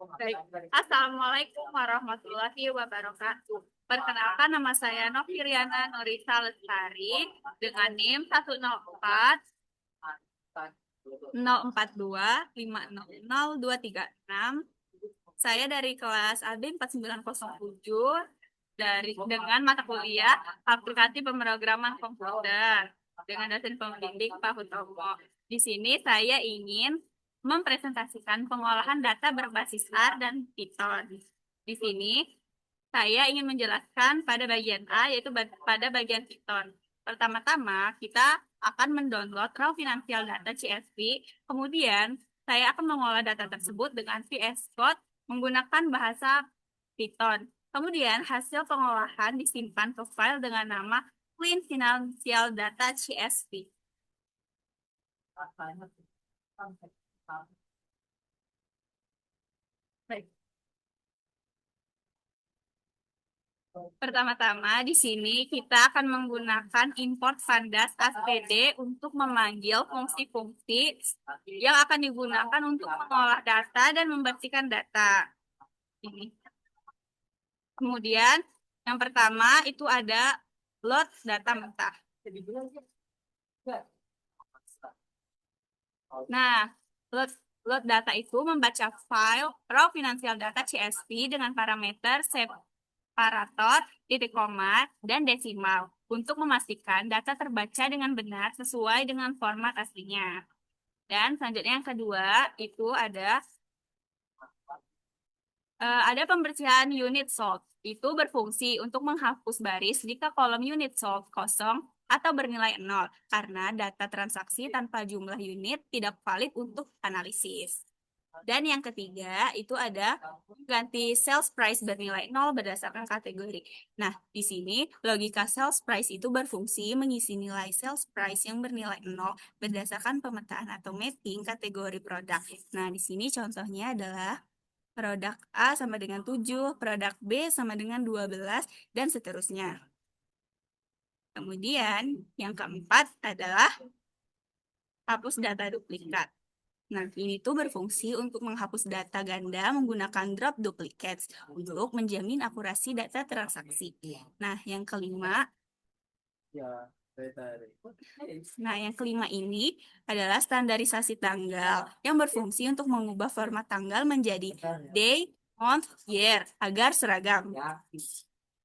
Baik. Assalamualaikum warahmatullahi wabarakatuh. Perkenalkan, nama saya Noviriana Nurisa Lestari dengan NIM 104 042 500 236. Saya dari kelas AD 4907 dengan mata kuliah Aplikasi Pemrograman Komputer dengan dosen pembimbing Pak Hutomo. Di sini saya ingin mempresentasikan pengolahan data berbasis R dan Python. Di sini saya ingin menjelaskan pada bagian A, yaitu pada bagian Python. Pertama-tama, kita akan mendownload raw financial data CSV. Kemudian, saya akan mengolah data tersebut dengan VS Code menggunakan bahasa Python. Kemudian, hasil pengolahan disimpan ke file dengan nama Clean Financial Data CSV. Baik. Pertama-tama, di sini kita akan menggunakan import pandas ASPD untuk memanggil fungsi-fungsi yang akan digunakan untuk mengolah data dan membersihkan data. Ini. Kemudian, yang pertama itu ada load data mentah. Nah, load data itu membaca file raw financial data CSV dengan parameter separator, titik koma, dan desimal untuk memastikan data terbaca dengan benar sesuai dengan format aslinya. Dan selanjutnya yang kedua itu ada pembersihan unit sort. Itu berfungsi untuk menghapus baris jika kolom unit sort kosong atau bernilai 0, karena data transaksi tanpa jumlah unit tidak valid untuk analisis. Dan yang ketiga, itu ada ganti sales price bernilai 0 berdasarkan kategori. Nah, di sini logika sales price itu berfungsi mengisi nilai sales price yang bernilai 0 berdasarkan pemetaan atau mapping kategori produk. Nah, di sini contohnya adalah produk A sama dengan 7, produk B sama dengan 12, dan seterusnya. Kemudian, yang keempat adalah hapus data duplikat. Nah, ini tuh berfungsi untuk menghapus data ganda menggunakan drop duplicates untuk menjamin akurasi data transaksi. Nah, yang kelima, ini adalah standarisasi tanggal yang berfungsi untuk mengubah format tanggal menjadi day, month, year agar seragam.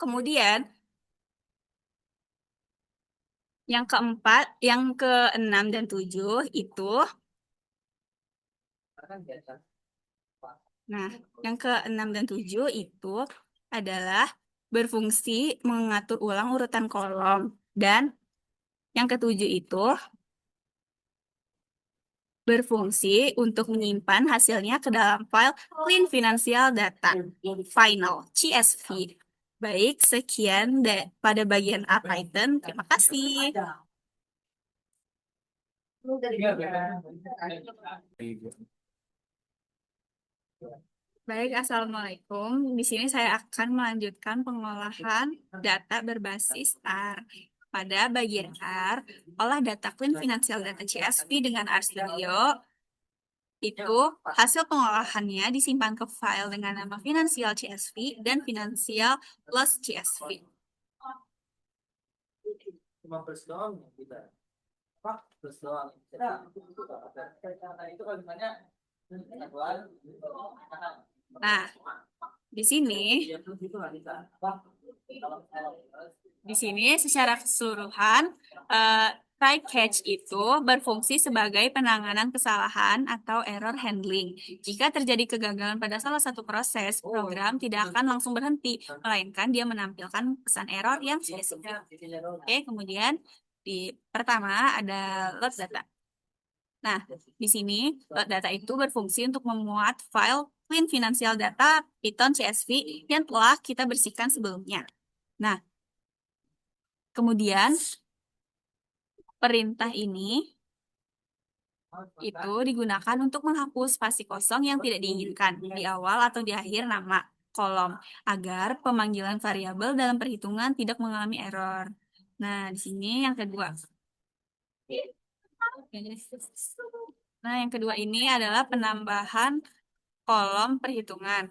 Kemudian, yang keempat, yang keenam dan tujuh itu, nah, yang keenam dan tujuh itu adalah berfungsi mengatur ulang urutan kolom. Dan yang ketujuh itu berfungsi untuk menyimpan hasilnya ke dalam file Clean Financial Data Final CSV. Baik, sekian pada bagian A Python. Terima kasih. Baik, Assalamualaikum. Di sini saya akan melanjutkan pengolahan data berbasis R. Pada bagian R, olah data Clean Financial Data CSV dengan R Studio. Itu hasil pengolahannya disimpan ke file dengan nama Financial CSV dan Financial Plus CSV. Cuma plus doang ya kita. Apa? Plus doang. Itu kalau misalnya Nah, di sini secara keseluruhan try catch itu berfungsi sebagai penanganan kesalahan atau error handling. Jika terjadi kegagalan pada salah satu proses, program tidak akan langsung berhenti, melainkan dia menampilkan pesan error yang spesifik. Oke, kemudian pertama ada load data. Nah, di sini load data itu berfungsi untuk memuat file Clean Financial Data Python CSV yang telah kita bersihkan sebelumnya. Nah, kemudian perintah ini itu digunakan untuk menghapus spasi kosong yang tidak diinginkan di awal atau di akhir nama kolom agar pemanggilan variabel dalam perhitungan tidak mengalami error. Nah, di sini yang kedua. Nah, yang kedua ini adalah penambahan kolom perhitungan.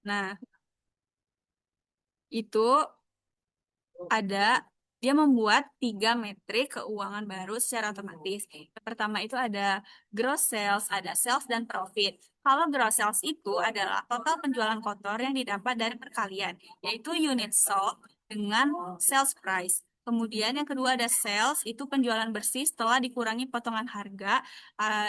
Nah, itu ada dia membuat 3 metrik keuangan baru secara otomatis. Yang pertama itu ada gross sales, ada sales dan profit. Kalau gross sales itu adalah total penjualan kotor yang didapat dari perkalian, yaitu unit sold dengan sales price. Kemudian yang kedua ada sales, itu penjualan bersih setelah dikurangi potongan harga,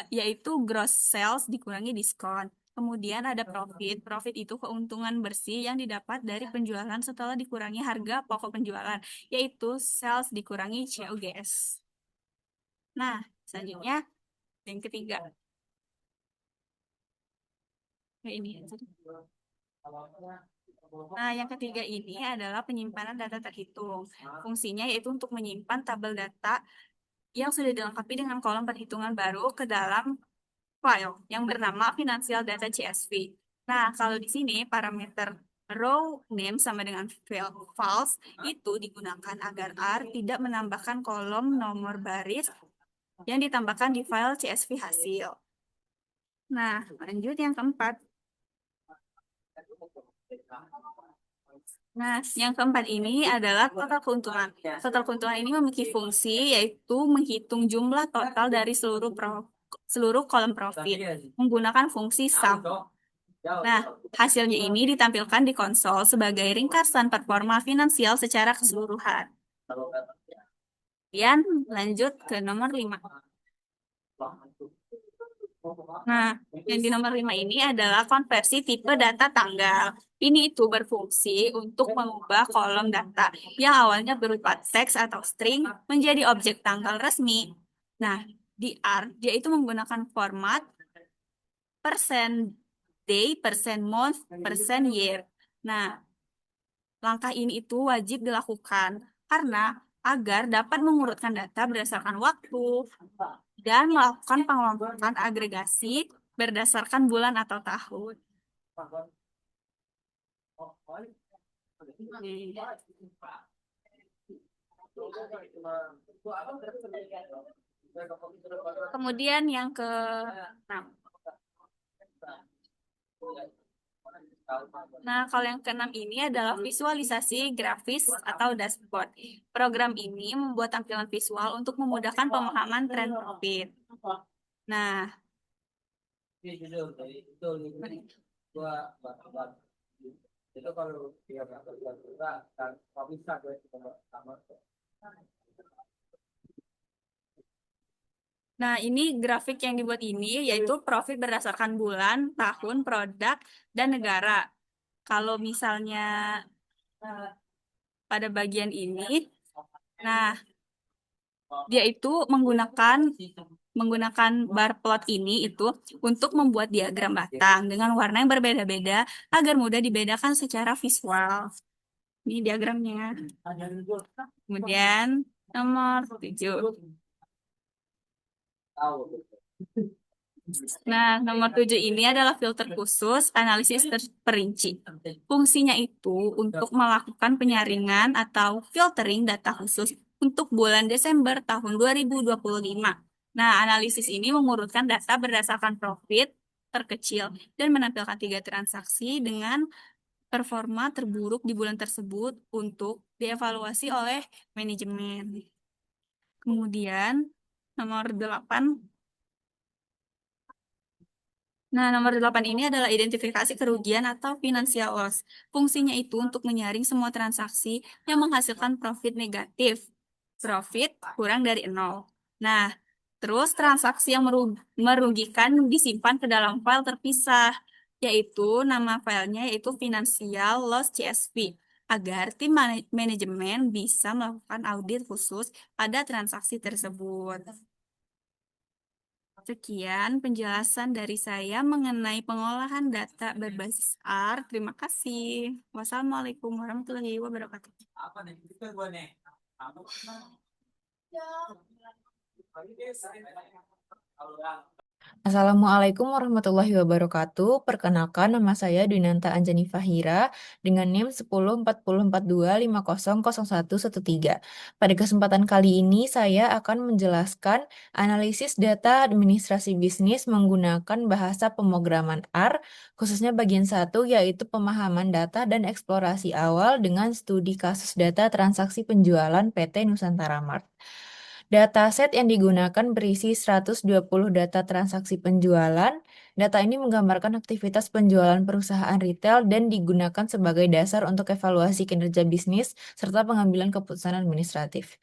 yaitu gross sales dikurangi diskon. Kemudian ada profit. Profit itu keuntungan bersih yang didapat dari penjualan setelah dikurangi harga pokok penjualan, yaitu sales dikurangi COGS. Nah, selanjutnya yang ketiga. Nah, ini aja. Nah, yang ketiga ini adalah penyimpanan data terhitung. Fungsinya yaitu untuk menyimpan tabel data yang sudah dilengkapi dengan kolom perhitungan baru ke dalam file yang bernama Financial Data CSV. Nah, kalau di sini parameter row name sama dengan false itu digunakan agar R tidak menambahkan kolom nomor baris yang ditambahkan di file CSV hasil. Nah, lanjut yang keempat. Nah, yang keempat ini adalah total keuntungan. Total keuntungan ini memiliki fungsi yaitu menghitung jumlah total dari seluruh kolom profit menggunakan fungsi sum. Nah, hasilnya ini ditampilkan di konsol sebagai ringkasan performa finansial secara keseluruhan. Kemudian lanjut ke nomor 5. Nah, yang di nomor 5 ini adalah konversi tipe data tanggal. Ini itu berfungsi untuk mengubah kolom data yang awalnya berupa teks atau string menjadi objek tanggal resmi. Nah, di R, dia itu menggunakan format persen day, persen month, persen year. Nah, langkah ini itu wajib dilakukan karena agar dapat mengurutkan data berdasarkan waktu dan melakukan pengelompokan agregasi berdasarkan bulan atau tahun. Kemudian yang ke-6. Nah, kalau yang ke-6 ini adalah visualisasi grafis atau dashboard. Program ini membuat tampilan visual untuk memudahkan pemahaman tren profit. Nah, itu kalau dia nggak kerja kan nggak bisa gue sama. nah, ini grafik yang dibuat ini yaitu profit berdasarkan bulan, tahun, produk, dan negara. Kalau misalnya pada bagian ini, nah dia itu menggunakan bar plot ini itu untuk membuat diagram batang dengan warna yang berbeda-beda agar mudah dibedakan secara visual. Ini diagramnya. Kemudian nomor 7. Nah, nomor 7 ini adalah filter khusus analisis terperinci. Fungsinya itu untuk melakukan penyaringan atau filtering data khusus untuk bulan Desember tahun 2025. Nah, analisis ini mengurutkan data berdasarkan profit terkecil dan menampilkan 3 transaksi dengan performa terburuk di bulan tersebut untuk dievaluasi oleh manajemen. Kemudian, nomor 8. Nah, nomor 8 ini adalah identifikasi kerugian atau financial loss. Fungsinya itu untuk menyaring semua transaksi yang menghasilkan profit negatif. Profit kurang dari 0. Nah, terus transaksi yang merugikan disimpan ke dalam file terpisah, yaitu nama filenya yaitu Financial Loss CSV, agar tim manajemen bisa melakukan audit khusus pada transaksi tersebut. Sekian penjelasan dari saya mengenai pengolahan data berbasis R. Terima kasih. Wassalamualaikum warahmatullahi wabarakatuh. Apa nih kita gue nih Assalamualaikum warahmatullahi wabarakatuh. Perkenalkan, nama saya Dwinanta Anjani Fahira dengan NIM 104042500113. Pada kesempatan kali ini, saya akan menjelaskan analisis data administrasi bisnis menggunakan bahasa pemrograman R, khususnya bagian satu yaitu pemahaman data dan eksplorasi awal dengan studi kasus data transaksi penjualan PT Nusantara Mart. Dataset yang digunakan berisi 120 data transaksi penjualan. Data ini menggambarkan aktivitas penjualan perusahaan retail dan digunakan sebagai dasar untuk evaluasi kinerja bisnis serta pengambilan keputusan administratif.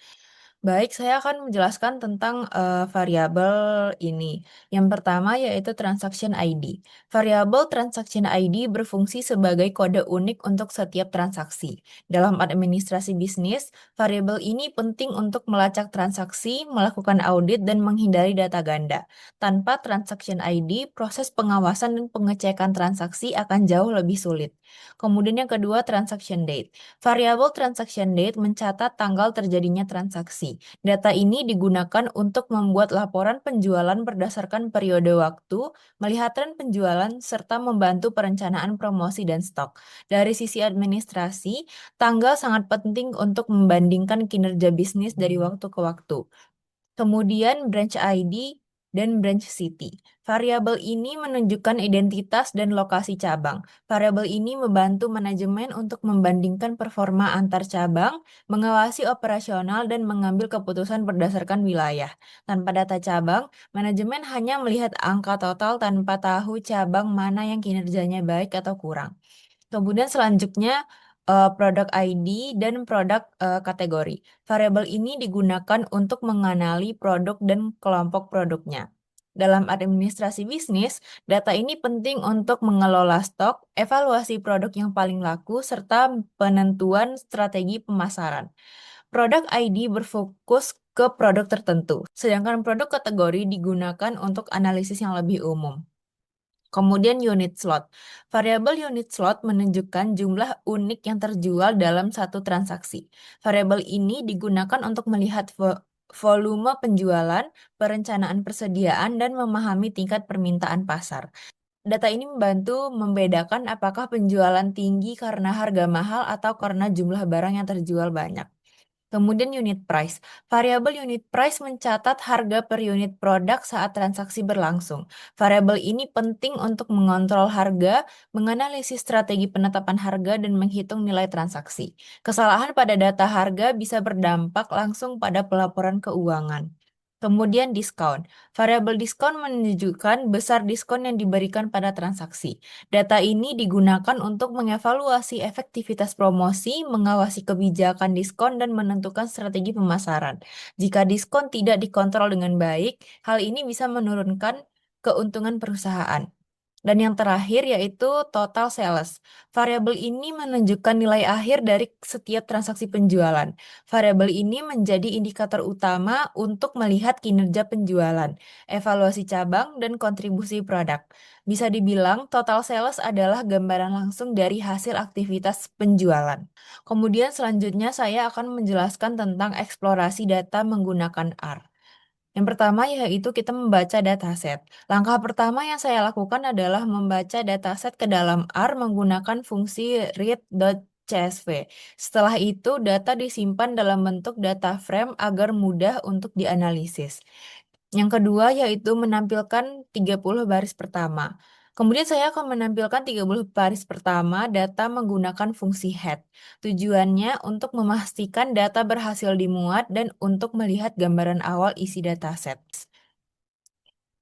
Baik, saya akan menjelaskan tentang variabel ini. Yang pertama yaitu transaction ID. Variabel transaction ID berfungsi sebagai kode unik untuk setiap transaksi. Dalam administrasi bisnis, variabel ini penting untuk melacak transaksi, melakukan audit, dan menghindari data ganda. Tanpa transaction ID, proses pengawasan dan pengecekan transaksi akan jauh lebih sulit. Kemudian yang kedua, transaction date. Variabel transaction date mencatat tanggal terjadinya transaksi. Data ini digunakan untuk membuat laporan penjualan berdasarkan periode waktu, melihat tren penjualan, serta membantu perencanaan promosi dan stok. Dari sisi administrasi, tanggal sangat penting untuk membandingkan kinerja bisnis dari waktu ke waktu. Kemudian branch ID dan branch city. Variabel ini menunjukkan identitas dan lokasi cabang. Variabel ini membantu manajemen untuk membandingkan performa antar cabang, mengawasi operasional, dan mengambil keputusan berdasarkan wilayah. Tanpa data cabang, manajemen hanya melihat angka total tanpa tahu cabang mana yang kinerjanya baik atau kurang. Kemudian selanjutnya produk ID dan produk kategori. Variabel ini digunakan untuk mengenali produk dan kelompok produknya. Dalam administrasi bisnis, data ini penting untuk mengelola stok, evaluasi produk yang paling laku, serta penentuan strategi pemasaran. Produk ID berfokus ke produk tertentu, sedangkan produk kategori digunakan untuk analisis yang lebih umum. Kemudian unit slot. Variabel unit slot menunjukkan jumlah unik yang terjual dalam satu transaksi. Variabel ini digunakan untuk melihat volume penjualan, perencanaan persediaan, dan memahami tingkat permintaan pasar. Data ini membantu membedakan apakah penjualan tinggi karena harga mahal atau karena jumlah barang yang terjual banyak. Kemudian unit price. Variabel unit price mencatat harga per unit produk saat transaksi berlangsung. Variabel ini penting untuk mengontrol harga, menganalisis strategi penetapan harga, dan menghitung nilai transaksi. Kesalahan pada data harga bisa berdampak langsung pada pelaporan keuangan. Kemudian diskon. Variabel diskon menunjukkan besar diskon yang diberikan pada transaksi. Data ini digunakan untuk mengevaluasi efektivitas promosi, mengawasi kebijakan diskon, dan menentukan strategi pemasaran. Jika diskon tidak dikontrol dengan baik, hal ini bisa menurunkan keuntungan perusahaan. Dan yang terakhir yaitu total sales. Variabel ini menunjukkan nilai akhir dari setiap transaksi penjualan. Variabel ini menjadi indikator utama untuk melihat kinerja penjualan, evaluasi cabang, dan kontribusi produk. Bisa dibilang, total sales adalah gambaran langsung dari hasil aktivitas penjualan. Kemudian selanjutnya saya akan menjelaskan tentang eksplorasi data menggunakan R. Yang pertama yaitu kita membaca dataset. Langkah pertama yang saya lakukan adalah membaca dataset ke dalam R menggunakan fungsi read.csv. Setelah itu, data disimpan dalam bentuk data frame agar mudah untuk dianalisis. Yang kedua yaitu menampilkan 30 baris pertama. Kemudian saya akan menampilkan 30 baris pertama data menggunakan fungsi head. Tujuannya untuk memastikan data berhasil dimuat dan untuk melihat gambaran awal isi dataset.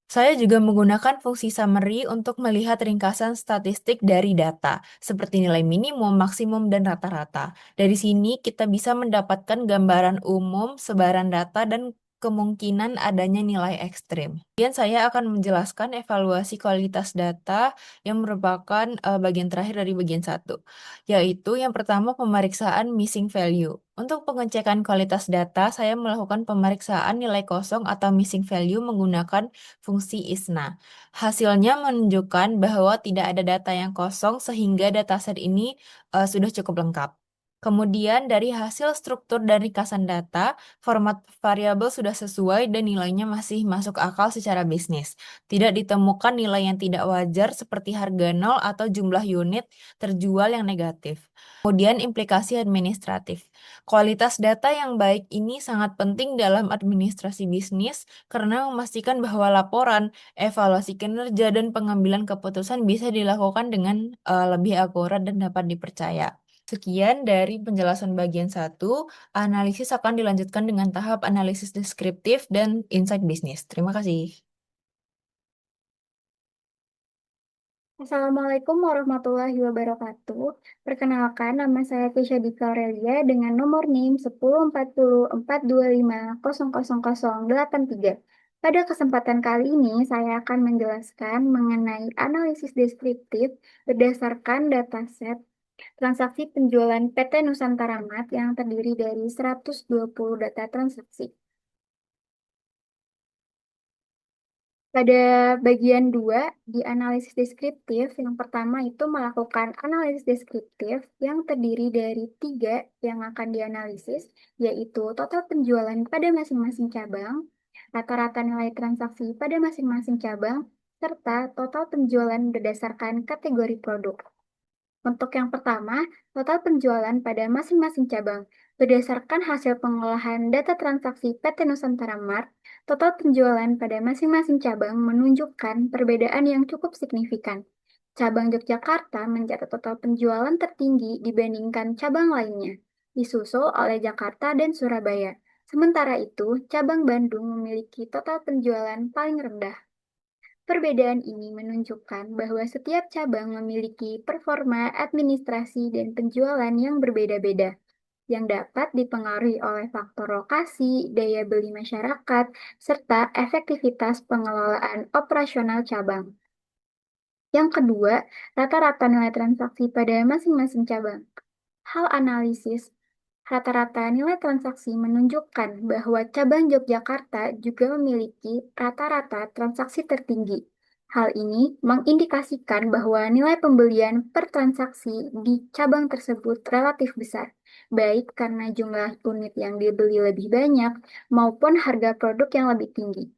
Saya juga menggunakan fungsi summary untuk melihat ringkasan statistik dari data, seperti nilai minimum, maksimum, dan rata-rata. Dari sini kita bisa mendapatkan gambaran umum, sebaran data, dan kemungkinan adanya nilai ekstrim. Kemudian saya akan menjelaskan evaluasi kualitas data yang merupakan bagian terakhir dari bagian satu, yaitu yang pertama pemeriksaan missing value. Untuk pengecekan kualitas data, saya melakukan pemeriksaan nilai kosong atau missing value menggunakan fungsi ISNA. Hasilnya menunjukkan bahwa tidak ada data yang kosong sehingga dataset ini sudah cukup lengkap. Kemudian dari hasil struktur dan ringkasan data, format variabel sudah sesuai dan nilainya masih masuk akal secara bisnis. Tidak ditemukan nilai yang tidak wajar seperti harga nol atau jumlah unit terjual yang negatif. Kemudian implikasi administratif. Kualitas data yang baik ini sangat penting dalam administrasi bisnis karena memastikan bahwa laporan, evaluasi kinerja, dan pengambilan keputusan bisa dilakukan dengan lebih akurat dan dapat dipercaya. Sekian dari penjelasan bagian 1. Analisis akan dilanjutkan dengan tahap analisis deskriptif dan insight bisnis. Terima kasih. Assalamualaikum warahmatullahi wabarakatuh. Perkenalkan, nama saya Kesha Dika Aurelia dengan nomor NIM 104042500083. Pada kesempatan kali ini, saya akan menjelaskan mengenai analisis deskriptif berdasarkan dataset transaksi penjualan PT Nusantara Mart yang terdiri dari 120 data transaksi. Pada bagian 2, di analisis deskriptif, yang pertama itu melakukan analisis deskriptif yang terdiri dari 3 yang akan dianalisis, yaitu total penjualan pada masing-masing cabang, rata-rata nilai transaksi pada masing-masing cabang, serta total penjualan berdasarkan kategori produk. Untuk yang pertama, total penjualan pada masing-masing cabang. Berdasarkan hasil pengolahan data transaksi PT Nusantara Mart, total penjualan pada masing-masing cabang menunjukkan perbedaan yang cukup signifikan. Cabang Yogyakarta mencatat total penjualan tertinggi dibandingkan cabang lainnya, disusul oleh Jakarta dan Surabaya. Sementara itu, cabang Bandung memiliki total penjualan paling rendah. Perbedaan ini menunjukkan bahwa setiap cabang memiliki performa administrasi dan penjualan yang berbeda-beda, yang dapat dipengaruhi oleh faktor lokasi, daya beli masyarakat, serta efektivitas pengelolaan operasional cabang. Yang kedua, rata-rata nilai transaksi pada masing-masing cabang. Hal analisis rata-rata nilai transaksi menunjukkan bahwa cabang Yogyakarta juga memiliki rata-rata transaksi tertinggi. Hal ini mengindikasikan bahwa nilai pembelian per transaksi di cabang tersebut relatif besar, baik karena jumlah unit yang dibeli lebih banyak maupun harga produk yang lebih tinggi.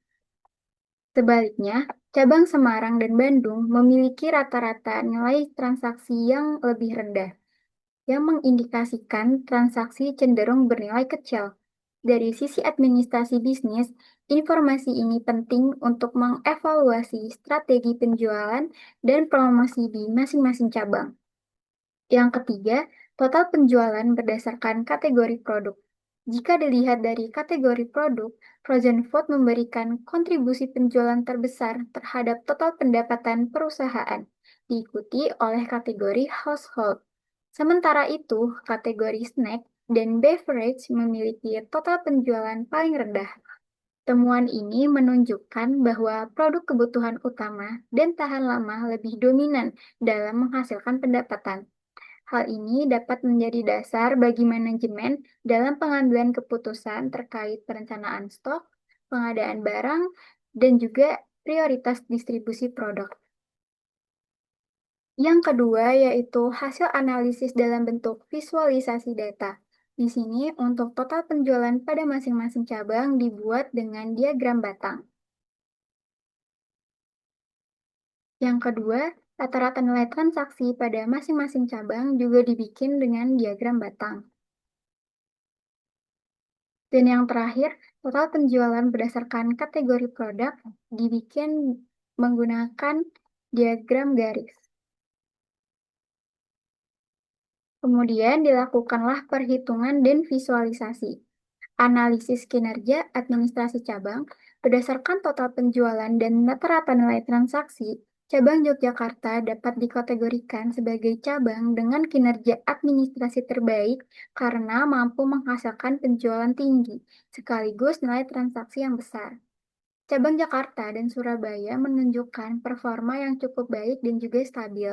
Sebaliknya, cabang Semarang dan Bandung memiliki rata-rata nilai transaksi yang lebih rendah, yang mengindikasikan transaksi cenderung bernilai kecil. Dari sisi administrasi bisnis, informasi ini penting untuk mengevaluasi strategi penjualan dan promosi di masing-masing cabang. Yang ketiga, total penjualan berdasarkan kategori produk. Jika dilihat dari kategori produk, frozen food memberikan kontribusi penjualan terbesar terhadap total pendapatan perusahaan, diikuti oleh kategori household. Sementara itu, kategori snack dan beverage memiliki total penjualan paling rendah. Temuan ini menunjukkan bahwa produk kebutuhan utama dan tahan lama lebih dominan dalam menghasilkan pendapatan. Hal ini dapat menjadi dasar bagi manajemen dalam pengambilan keputusan terkait perencanaan stok, pengadaan barang, dan juga prioritas distribusi produk. Yang kedua yaitu hasil analisis dalam bentuk visualisasi data. Di sini untuk total penjualan pada masing-masing cabang dibuat dengan diagram batang. Yang kedua, rata-rata nilai transaksi pada masing-masing cabang juga dibikin dengan diagram batang. Dan yang terakhir, total penjualan berdasarkan kategori produk dibikin menggunakan diagram garis. Kemudian dilakukanlah perhitungan dan visualisasi. Analisis kinerja administrasi cabang berdasarkan total penjualan dan rata-rata nilai transaksi, cabang Yogyakarta dapat dikategorikan sebagai cabang dengan kinerja administrasi terbaik karena mampu menghasilkan penjualan tinggi, sekaligus nilai transaksi yang besar. Cabang Jakarta dan Surabaya menunjukkan performa yang cukup baik dan juga stabil.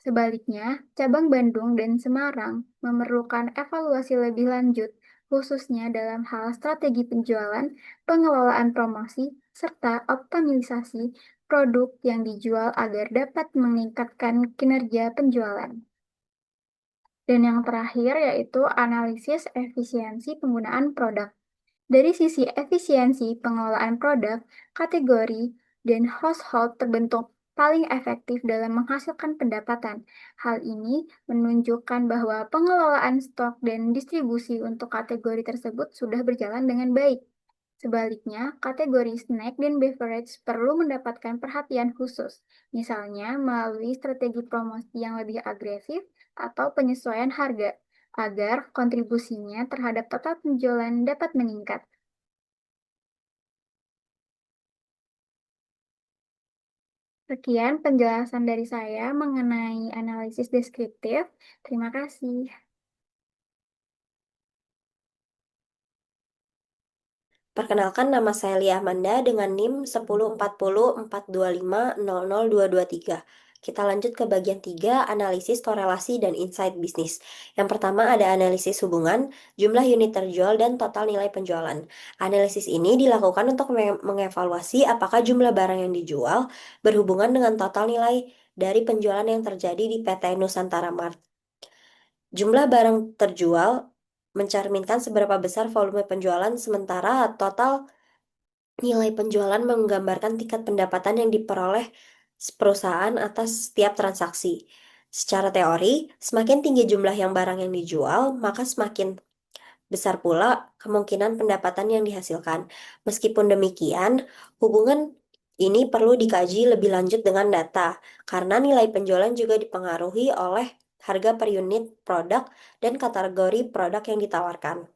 Sebaliknya, cabang Bandung dan Semarang memerlukan evaluasi lebih lanjut, khususnya dalam hal strategi penjualan, pengelolaan promosi, serta optimalisasi produk yang dijual agar dapat meningkatkan kinerja penjualan. Dan yang terakhir yaitu analisis efisiensi penggunaan produk. Dari sisi efisiensi pengelolaan produk, kategori, dan household terbentuk paling efektif dalam menghasilkan pendapatan. Hal ini menunjukkan bahwa pengelolaan stok dan distribusi untuk kategori tersebut sudah berjalan dengan baik. Sebaliknya, kategori snack dan beverage perlu mendapatkan perhatian khusus, misalnya melalui strategi promosi yang lebih agresif atau penyesuaian harga, agar kontribusinya terhadap total penjualan dapat meningkat. Sekian penjelasan dari saya mengenai analisis deskriptif. Terima kasih. Perkenalkan, nama saya Lia Amanda dengan NIM 104042500223. Kita lanjut ke bagian 3, analisis korelasi dan insight bisnis. Yang pertama ada analisis hubungan, jumlah unit terjual, dan total nilai penjualan. Analisis ini dilakukan untuk mengevaluasi apakah jumlah barang yang dijual berhubungan dengan total nilai dari penjualan yang terjadi di PT Nusantara Mart. Jumlah barang terjual mencerminkan seberapa besar volume penjualan, sementara total nilai penjualan menggambarkan tingkat pendapatan yang diperoleh perusahaan atas setiap transaksi. Secara teori, semakin tinggi jumlah barang yang dijual, maka semakin besar pula kemungkinan pendapatan yang dihasilkan. Meskipun demikian, hubungan ini perlu dikaji lebih lanjut dengan data, karena nilai penjualan juga dipengaruhi oleh harga per unit produk dan kategori produk yang ditawarkan.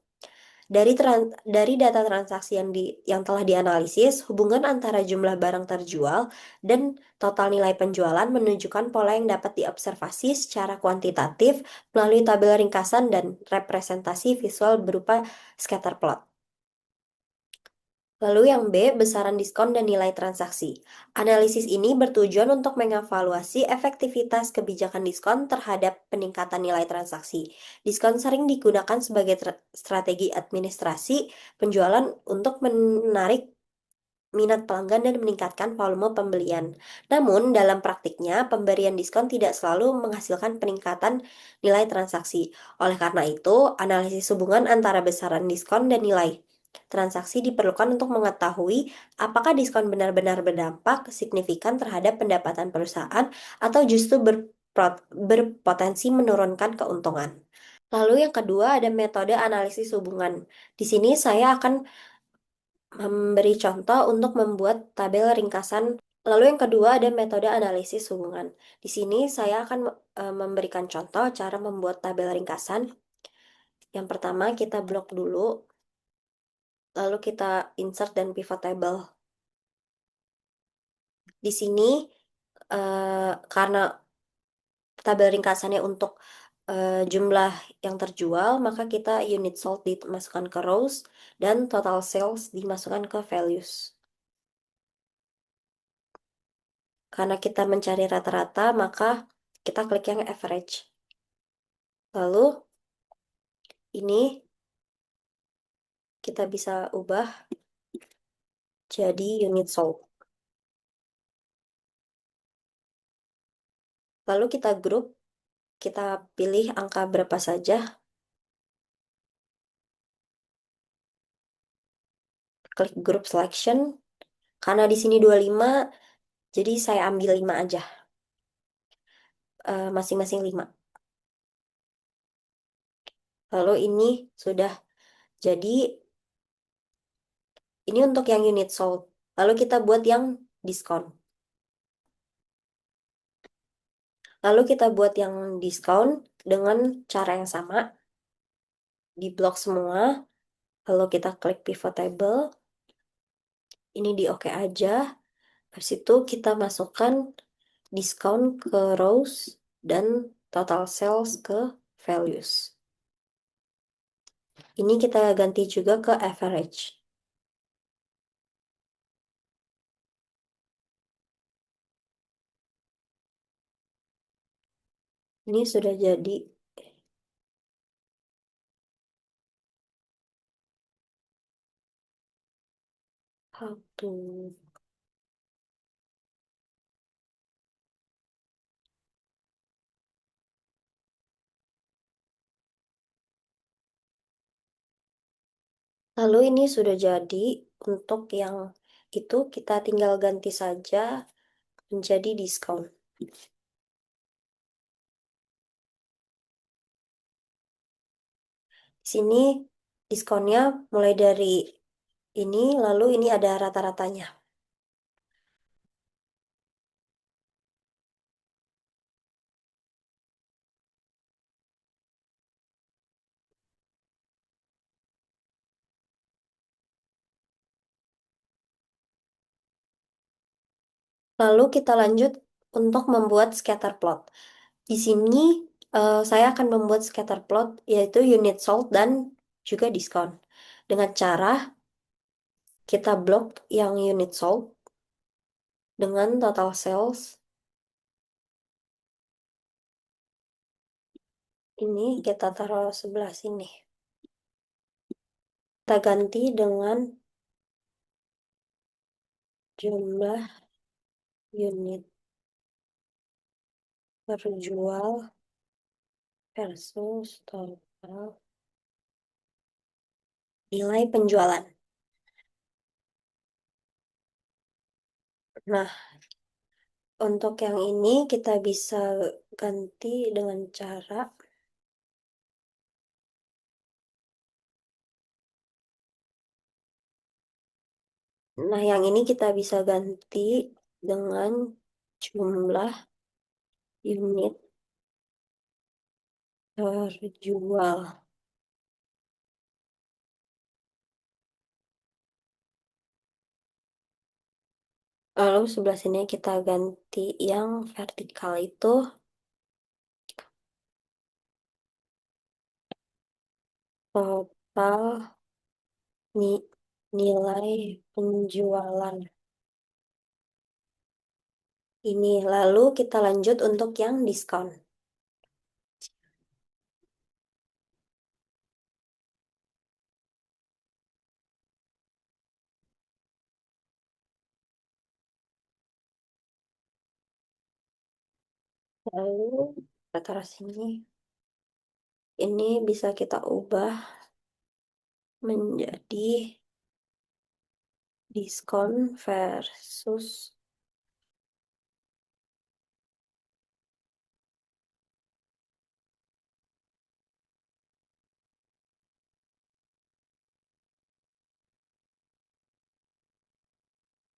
Dari data transaksi yang telah dianalisis, hubungan antara jumlah barang terjual dan total nilai penjualan menunjukkan pola yang dapat diobservasi secara kuantitatif melalui tabel ringkasan dan representasi visual berupa scatter plot. Lalu yang B, besaran diskon dan nilai transaksi. Analisis ini bertujuan untuk mengevaluasi efektivitas kebijakan diskon terhadap peningkatan nilai transaksi. Diskon sering digunakan sebagai strategi administrasi penjualan untuk menarik minat pelanggan dan meningkatkan volume pembelian. Namun, dalam praktiknya, pemberian diskon tidak selalu menghasilkan peningkatan nilai transaksi. Oleh karena itu, analisis hubungan antara besaran diskon dan nilai transaksi diperlukan untuk mengetahui apakah diskon benar-benar berdampak signifikan terhadap pendapatan perusahaan atau justru berpotensi menurunkan keuntungan. Lalu yang kedua ada metode analisis hubungan. Di sini saya akan memberi contoh untuk membuat tabel ringkasan. Lalu yang kedua ada metode analisis hubungan. Di sini saya akan memberikan contoh cara membuat tabel ringkasan. Yang pertama kita blok dulu, lalu kita insert dan pivot table. Di sini karena tabel ringkasannya untuk jumlah yang terjual, maka kita unit sold dimasukkan ke rows dan total sales dimasukkan ke values. Karena kita mencari rata-rata, maka kita klik yang average. Lalu ini kita bisa ubah jadi unit sold. Lalu kita grup, kita pilih angka berapa saja. Klik group selection. Karena di sini 25, jadi saya ambil 5 aja. Masing-masing 5. Lalu ini sudah jadi, ini untuk yang unit sold. Lalu kita buat yang diskon. Lalu kita buat yang diskon dengan cara yang sama. Di blok semua. Lalu kita klik pivot table. Ini di oke aja. Habis itu kita masukkan diskon ke rows dan total sales ke values. Ini kita ganti juga ke average. Ini sudah jadi. Satu. Lalu ini sudah jadi. Untuk yang itu kita tinggal ganti saja menjadi diskon. Di sini diskonnya mulai dari ini, lalu ini ada rata-ratanya. Lalu kita lanjut untuk membuat scatter plot. Di sini saya akan membuat scatter plot yaitu unit sold dan juga diskon. Dengan cara kita blok yang unit sold dengan total sales. Ini kita taruh sebelah sini. Kita ganti dengan jumlah unit terjual versus total nilai penjualan. Nah, untuk yang ini kita bisa ganti dengan cara yang ini kita bisa ganti dengan jumlah unit terjual. Lalu sebelah sini kita ganti yang vertikal itu total nilai penjualan. Ini lalu kita lanjut untuk yang diskon. Lalu kita taruh sini. Ini bisa kita ubah menjadi diskon versus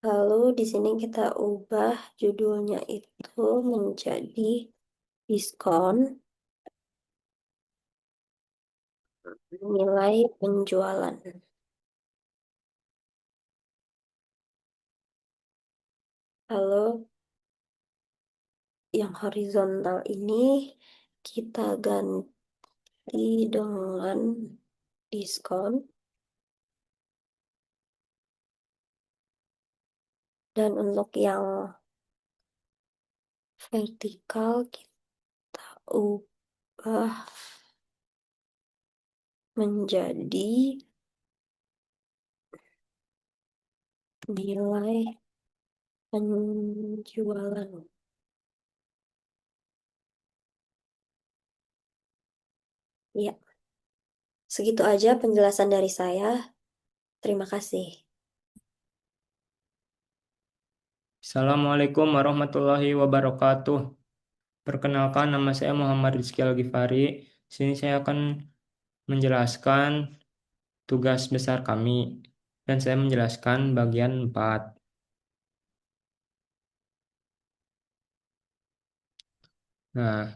lalu di sini kita ubah judulnya itu menjadi diskon nilai penjualan. Lalu yang horizontal ini kita ganti dengan diskon. Dan untuk yang vertikal kita ubah menjadi nilai penjualan. Ya, segitu aja penjelasan dari saya. Terima kasih. Assalamualaikum warahmatullahi wabarakatuh. Perkenalkan, nama saya Muhammad Rizky Al-Ghifari. Sini saya akan menjelaskan tugas besar kami. Dan saya menjelaskan bagian 4. Nah,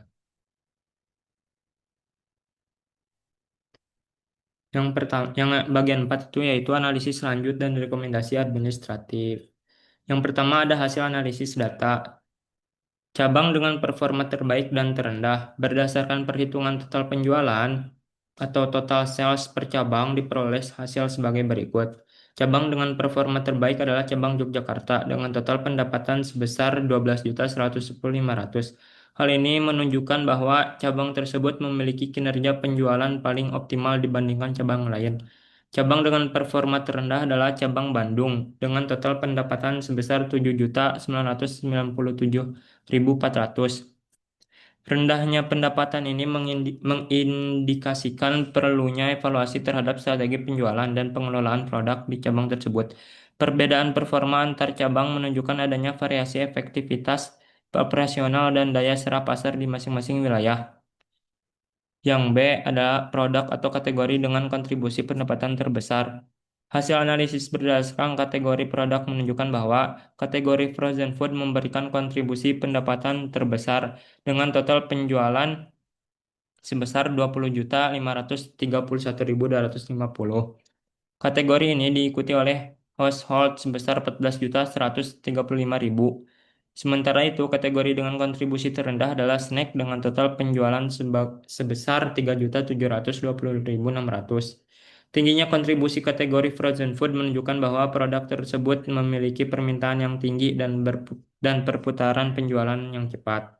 yang pertama, yang bagian 4 itu yaitu analisis lanjut dan rekomendasi administratif. Yang pertama ada hasil analisis data. Cabang dengan performa terbaik dan terendah berdasarkan perhitungan total penjualan atau total sales per cabang diperoleh hasil sebagai berikut. Cabang dengan performa terbaik adalah cabang Yogyakarta dengan total pendapatan sebesar 12.110.500. Hal ini menunjukkan bahwa cabang tersebut memiliki kinerja penjualan paling optimal dibandingkan cabang lain. Cabang dengan performa terendah adalah cabang Bandung dengan total pendapatan sebesar 7.997.400. Rendahnya pendapatan ini mengindikasikan perlunya evaluasi terhadap strategi penjualan dan pengelolaan produk di cabang tersebut. Perbedaan performa antar cabang menunjukkan adanya variasi efektivitas operasional dan daya serap pasar di masing-masing wilayah. Yang B adalah produk atau kategori dengan kontribusi pendapatan terbesar. Hasil analisis berdasarkan kategori produk menunjukkan bahwa kategori frozen food memberikan kontribusi pendapatan terbesar dengan total penjualan sebesar 20.531.250. Kategori ini diikuti oleh household sebesar 14.135.000. Sementara itu, kategori dengan kontribusi terendah adalah snack dengan total penjualan sebesar 3.720.600. Tingginya kontribusi kategori frozen food menunjukkan bahwa produk tersebut memiliki permintaan yang tinggi dan perputaran penjualan yang cepat.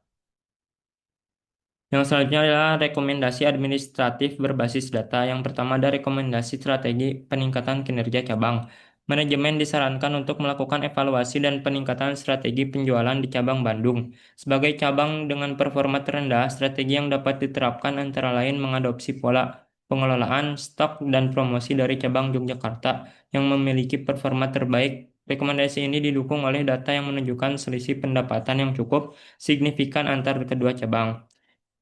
Yang selanjutnya adalah rekomendasi administratif berbasis data. Yang pertama ada rekomendasi strategi peningkatan kinerja cabang. Manajemen disarankan untuk melakukan evaluasi dan peningkatan strategi penjualan di cabang Bandung. Sebagai cabang dengan performa terendah, strategi yang dapat diterapkan antara lain mengadopsi pola pengelolaan stok dan promosi dari cabang Yogyakarta yang memiliki performa terbaik. Rekomendasi ini didukung oleh data yang menunjukkan selisih pendapatan yang cukup signifikan antar kedua cabang.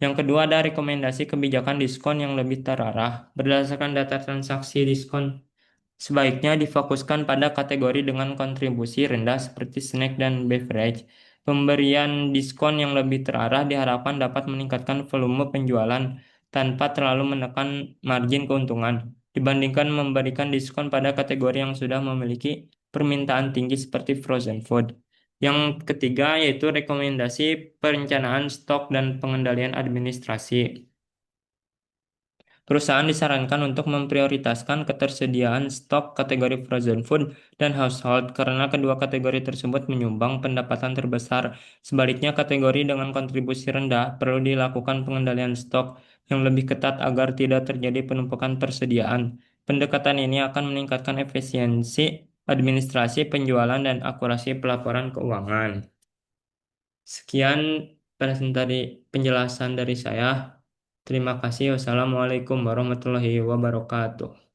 Yang kedua ada rekomendasi kebijakan diskon yang lebih terarah. Berdasarkan data transaksi diskon, sebaiknya difokuskan pada kategori dengan kontribusi rendah seperti snack dan beverage. Pemberian diskon yang lebih terarah diharapkan dapat meningkatkan volume penjualan tanpa terlalu menekan margin keuntungan, dibandingkan memberikan diskon pada kategori yang sudah memiliki permintaan tinggi seperti frozen food. Yang ketiga yaitu rekomendasi perencanaan stok dan pengendalian administrasi. Perusahaan disarankan untuk memprioritaskan ketersediaan stok kategori frozen food dan household karena kedua kategori tersebut menyumbang pendapatan terbesar. Sebaliknya, kategori dengan kontribusi rendah perlu dilakukan pengendalian stok yang lebih ketat agar tidak terjadi penumpukan persediaan. Pendekatan ini akan meningkatkan efisiensi administrasi penjualan dan akurasi pelaporan keuangan. Sekian penjelasan dari saya. Terima kasih. Wassalamualaikum warahmatullahi wabarakatuh.